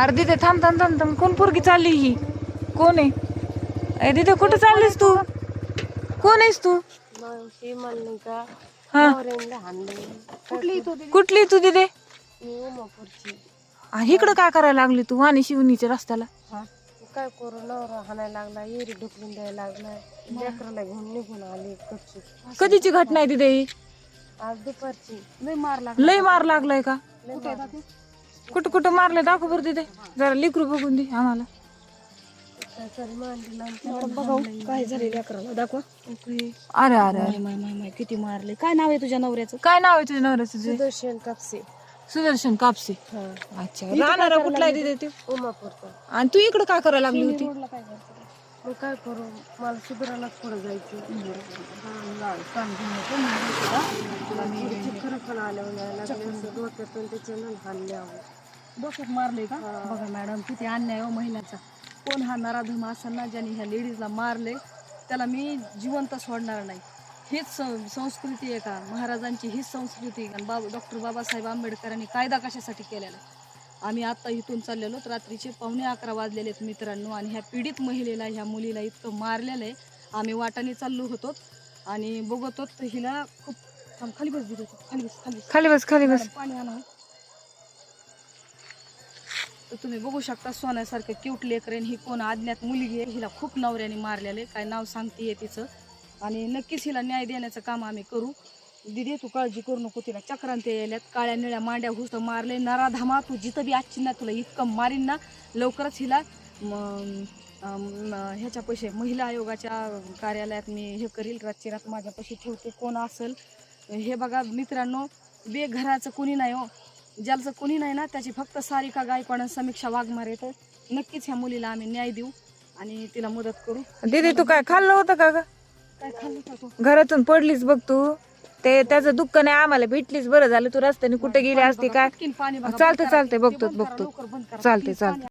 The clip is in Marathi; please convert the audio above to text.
अरे दिदे थांब थांब थांब थांब, कोण पोरगी चालली ही? कोण आहे? ए दिदे कुठं चाललीस तू? कोण आहेस तू? हा कुठली तू दिदे? इकडं काय करायला लागली तू आणि शिवणीच्या रस्त्याला? काय करू, नवरा हाणायला लागला, येरी ढुकलून द्यायला लागला, लेकराला घेऊन निघून आली. कधीची घटना आहे दिदे ही? आज दुपारची. लय मार लागलाय का? कुठं कुठं मारलंय दाखव बरं दिदे, जरा लेकरू बघून दे आम्हाला. काय झाले लेकराला दाखवा. अरे अरे अरे किती मारले. काय नाव आहे तुझ्या नवऱ्याचं? काय नाव आहे तुझ्या नवऱ्याचं? सुदर्शन कापसे. सुदर्शन कापसे. अच्छा, राहणारा कुठला आहे दिदे ते? उमापूरचा. आणि तू इकडं काय करायला लागली होती? मग काय करू, मला सुधारायलाच पुढे जायचं. खरं आल्यावर डोक्यातून त्याच्यानं हाणल्यावर डोक्यात मारले का? बघा मॅडम, किती अन्याय हो महिलाचा. कोण हा नराधम असेल ना ज्याने ह्या लेडीजला मारले, त्याला मी जिवंत सोडणार नाही. हीच संस्कृती आहे का? महाराजांची हीच संस्कृती. आणि डॉक्टर बाबासाहेब आंबेडकरांनी कायदा कशासाठी केलेला? आम्ही आता इथून चाललेलो, रात्रीचे 11:15 वाजलेले आहेत मित्रांनो. आणि ह्या पीडित महिलेला, ह्या मुलीला इतकं मारलेलं आहे. आम्ही वाटाने चाललो होतो आणि बघत होतो हिला खूप. खाली बस दिली, खाली बस, खाली खाली बस, खाली बस. पाणी आणा. तर तुम्ही बघू शकता, सोन्यासारखं क्यूट लेकरेन. ही कोण अज्ञात मुलगी आहे, हिला खूप नवऱ्याने मारलेले. काय नाव सांगतेय तिचं. आणि नक्कीच हिला न्याय देण्याचं काम आम्ही करू. दिदी तू काळजी करू नको, तिला चक्रांत यायल्यात, काळ्या निळ्या मांड्या घुस मारले. नराधामा, तू जिथं बी आजची ना, तुला इतकं मारीन ना. लवकरच हिला ह्याच्या पैसे महिला आयोगाच्या कार्यालयात मी हे करील. रातची रात माझ्यापाशी ठेवते. कोण असेल हे बघा मित्रांनो, बेघराचं कोणी नाही हो. ज्याचं कोणी नाही ना, त्याची फक्त सारिका गायकवाड, समीक्षा वाघमारे. तर नक्कीच ह्या मुलीला आम्ही न्याय देऊ आणि तिला मदत करू. दीदी तू काय खाल्लं होतं का ग? काय खाल्लं का तू? घरातून पडलीस बघ तू. ते त्याचं दुःख नाही, आम्हाला भेटलीस, बरं झालं. तू रस्त्याने कुठे गेली असते काय? पाणी बघा. चालते चालते, बघतो बंद करा, बघतो. लवकर बंद करा. चालते चालते.